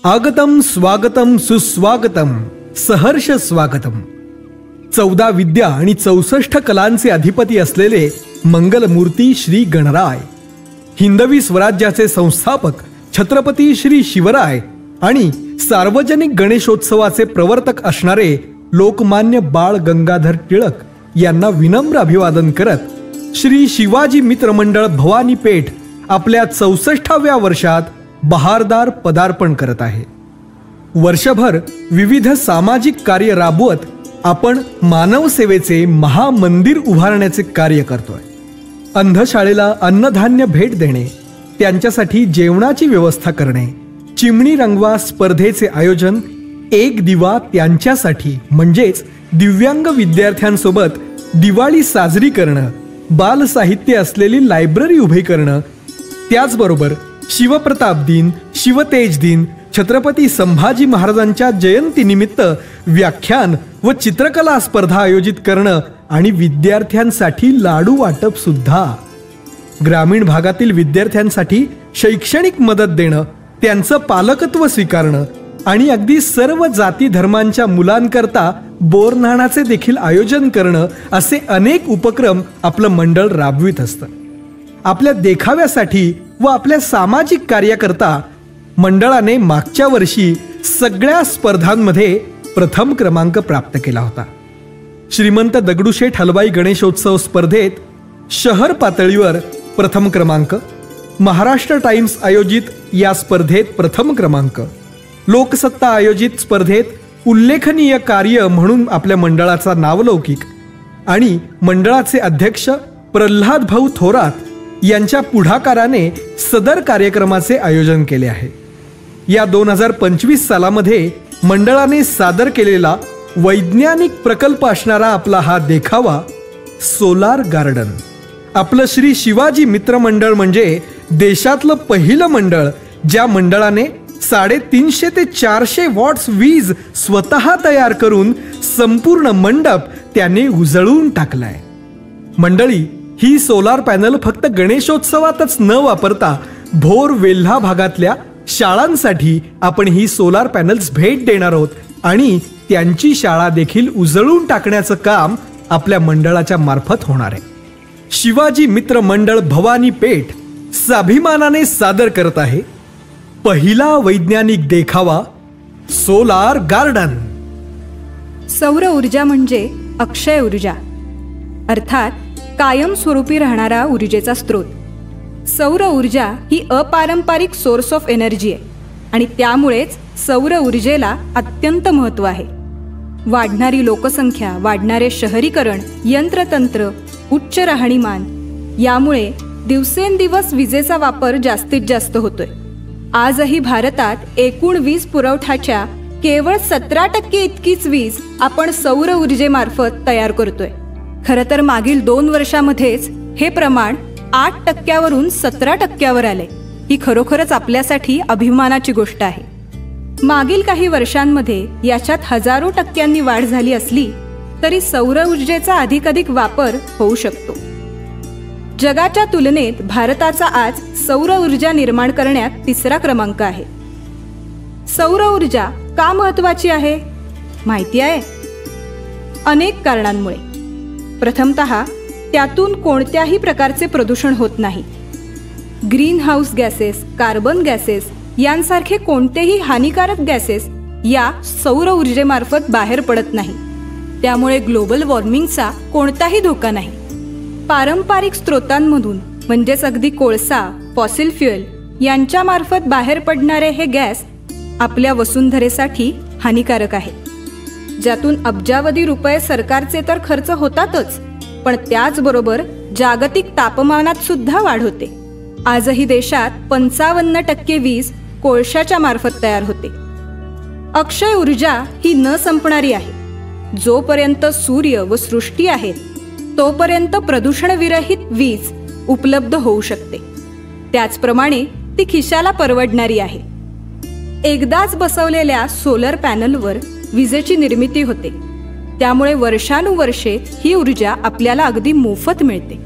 आगतम स्वागतम सुस्वागतम सहर्ष स्वागतम. 14 विद्या आणि 64 कलांचे अधिपती असलेले मंगलमूर्ती श्री गणराय, हिंदवी स्वराज्याचे संस्थापक छत्रपती श्री शिवराय आणि सार्वजनिक गणेशोत्सवाचे प्रवर्तक असणारे लोकमान्य बाळ गंगाधर टिळक यांना विनम्र अभिवादन करत श्री शिवाजी मित्र मंडळ भवानी पेठ आपल्या 64व्या वर्षात बहारदार पदार्पण करत आहे. वर्षभर विविध सामाजिक कार्य राबवत आपण मानव सेवेचे महामंदिर उभारण्याचे कार्य करतोय. अंधशाळेला अन्नधान्य भेट देणे, त्यांच्यासाठी जेवणाची व्यवस्था करणे, चिमणी रंगवा स्पर्धेचे आयोजन, एक दिवा त्यांच्यासाठी म्हणजेच दिव्यांग विद्यार्थ्यांसोबत दिवाळी साजरी करणं, बाल साहित्य असलेली लायब्ररी उभी करणं, त्याचबरोबर शिवप्रताप दिन, शिवतेज दिन, छत्रपती संभाजी महाराजांच्या जयंतीनिमित्त व्याख्यान व चित्रकला स्पर्धा आयोजित करणं आणि विद्यार्थ्यांसाठी लाडू वाटप सुद्धा. ग्रामीण भागातील विद्यार्थ्यांसाठी शैक्षणिक मदत देणं, त्यांचं पालकत्व स्वीकारणं आणि अगदी सर्व जाती धर्मांच्या मुलांकरता बोरनाणाचे देखील आयोजन करणं असे अनेक उपक्रम आपलं मंडळ राबवित असतं. आपल्या देखाव्यासाठी व आपल्या सामाजिक कार्याकरता मंडळाने मागच्या वर्षी सगळ्या स्पर्धांमध्ये प्रथम क्रमांक प्राप्त केला होता. श्रीमंत दगडूशेठ हलवाई गणेशोत्सव स्पर्धेत शहर पातळीवर प्रथम क्रमांक, महाराष्ट्र टाइम्स आयोजित या स्पर्धेत प्रथम क्रमांक, लोकसत्ता आयोजित स्पर्धेत उल्लेखनीय कार्य म्हणून आपल्या मंडळाचा नावलौकिक आणि मंडळाचे अध्यक्ष प्रल्हाद भाऊ थोरात यांच्या पुढाकाराने सदर कार्यक्रमाचे आयोजन केले आहे. या 2025 सालामध्ये मंडळाने सादर केलेला वैज्ञानिक प्रकल्प असणारा आपला हा देखावा सोलार गार्डन. आपलं श्री शिवाजी मित्र मंडळ म्हणजे देशातलं पहिलं मंडळ ज्या मंडळाने 350 ते 400 वॉट्स वीज स्वतः तयार करून संपूर्ण मंडप त्याने उजळून टाकलाय. मंडळी, ही सोलार पॅनल फक्त गणेशोत्सवातच न वापरता भोर वेल्हा भागातल्या शाळांसाठी आपण ही सोलार पॅनल्स भेट देणार आहोत आणि त्यांची शाळा देखील उजळून टाकण्याचं काम आपल्या मंडळाच्या मार्फत होणार आहे. शिवाजी मित्र मंडळ भवानी पेठ स्वाभिमानाने सादर करत आहे पहिला वैज्ञानिक देखावा सोलार गार्डन. सौर ऊर्जा म्हणजे अक्षय ऊर्जा, अर्थात कायमस्वरूपी राहणारा ऊर्जेचा स्रोत. सौर ऊर्जा ही अपारंपरिक सोर्स ऑफ एनर्जी आहे आणि त्यामुळेच सौर ऊर्जेला अत्यंत महत्त्व आहे. वाढणारी लोकसंख्या, वाढणारे शहरीकरण, यंत्रतंत्र, उच्च राहणीमान यामुळे दिवसेंदिवस विजेचा वापर जास्तीत जास्त होतोय. आजही भारतात एकूण वीज पुरवठ्याच्या केवळ 17% इतकीच वीज आपण सौर ऊर्जेमार्फत तयार करतोय. खरं तर मागील 2 वर्षामध्येच हे प्रमाण 8% 17% आले. ही खरोखरच आपल्यासाठी अभिमानाची गोष्ट आहे. मागील काही वर्षांमध्ये याच्यात हजारो टक्क्यांनी वाढ झाली असली तरी सौर ऊर्जेचा अधिकाधिक वापर होऊ शकतो. जगाच्या तुलनेत भारताचा आज सौर ऊर्जा निर्माण करण्यात 3रा क्रमांक आहे. सौर ऊर्जा का महत्त्वाची आहे माहिती आहे? अनेक कारणांमुळे. प्रथमतः त्यातून कोणत्याही प्रकारचे प्रदूषण होत नाही. Green house gases, carbon gases यांसारखे कोणतेही हानिकारक गॅसेस या सौर ऊर्जेमार्फत बाहेर पडत नाही. त्यामुळे ग्लोबल वॉर्मिंगचा कोणताही धोका नाही. पारंपरिक स्रोतांमधून म्हणजेच अगदी कोळसा, फॉसिल फ्युएल यांच्यामार्फत बाहेर पडणारे हे गॅस आपल्या वसुंधरेसाठी हानिकारक आहे, ज्यातून अब्जावधी रुपये सरकारचे तर खर्च होतातच, पण त्याचबरोबर जागतिक तापमानात सुद्धा वाढ होते. आजही देशात 55% वीज कोळशाच्या मार्फत तयार होते. अक्षय ऊर्जा ही न संपणारी आहे. जोपर्यंत सूर्य व सृष्टी आहेत तोपर्यंत प्रदूषणविरहित वीज उपलब्ध होऊ शकते. त्याचप्रमाणे ती खिशाला परवडणारी आहे. एकदाच बसवलेल्या सोलर पॅनलवर विजेची निर्मिती होते, त्यामुळे वर्षानुवर्षे ही ऊर्जा आपल्याला अगदी मोफत मिळते.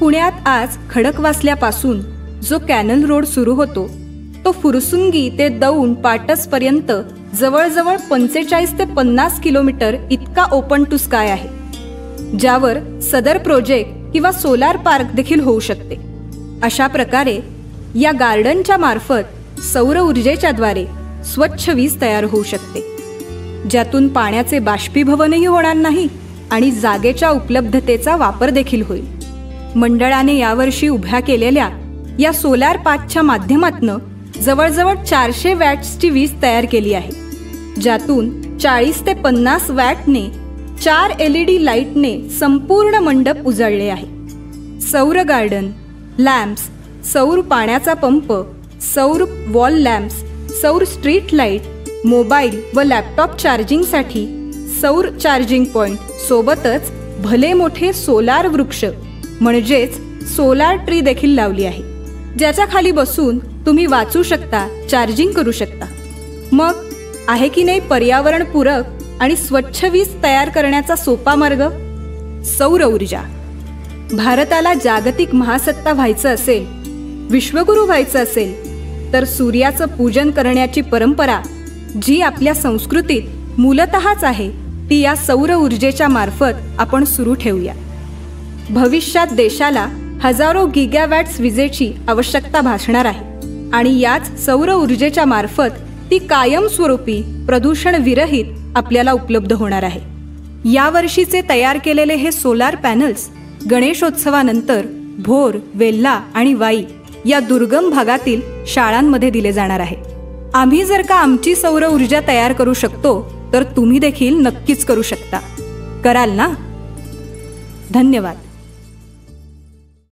पुण्यात आज खडकवासल्यापासून जो कॅनल रोड सुरू होतो तो फुरसुंगी ते दौंड पाटसपर्यंत जवळजवळ 45 ते 50 किलोमीटर इतका ओपन टू स्काय आहे, ज्यावर सदर प्रोजेक्ट किंवा सोलार पार्क देखील होऊ शकते. अशा प्रकारे या गार्डनच्या मार्फत सौर ऊर्जेच्या द्वारे स्वच्छ वीज तयार होऊ शकते, ज्यातून पाण्याचे बाष्पीभवनही होणार नाही आणि जागेच्या उपलब्धतेचा वापर देखील होईल. मंडळाने यावर्षी उभ्या केलेल्या या सोलार पार्कच्या माध्यमातून जवळजवळ 400 वॅट्सची वीज तयार केली आहे, ज्यातून 40 ते 50 वॅटने 4 LED लाईटने संपूर्ण मंडप उजळले आहे. सौर गार्डन, लॅम्प्स, सौर पाण्याचा पंप, सौर वॉल लॅम्प्स, सौर स्ट्रीट लाईट, मोबाईल व लॅपटॉप चार्जिंगसाठी सौर चार्जिंग पॉइंट सोबतच भले मोठे सोलार वृक्ष म्हणजेच सोलार ट्री देखील लावली आहे, ज्याच्या खाली बसून तुम्ही वाचू शकता, चार्जिंग करू शकता. मग आहे की नाही पर्यावरणपूरक आणि स्वच्छ वीज तयार करण्याचा सोपा मार्ग? सौर ऊर्जा. भारताला जागतिक महासत्ता व्हायचं असेल, विश्वगुरू व्हायचं असेल, तर सूर्याचं पूजन करण्याची परंपरा जी आपल्या संस्कृतीत मूलतःच आहे, ती या सौर ऊर्जेच्या मार्फत आपण सुरू ठेवूया. भविष्यात देशाला हजारो गिगावॅट्स विजेची आवश्यकता भासणार आहे आणि याच सौर ऊर्जेच्या मार्फत ती कायमस्वरूपी प्रदूषण विरहित आपल्याला उपलब्ध होणार आहे. यावर्षीचे तयार केलेले हे सोलार पॅनल्स गणेशोत्सवानंतर भोर, वेल्हा आणि वाई या दुर्गम भागातील शाळांमध्ये दिले जाणार आहे. आम्ही जर का आमची सौर ऊर्जा तयार करू शकतो, तर तुम्ही देखील नक्कीच करू शकता. कराल ना? धन्यवाद.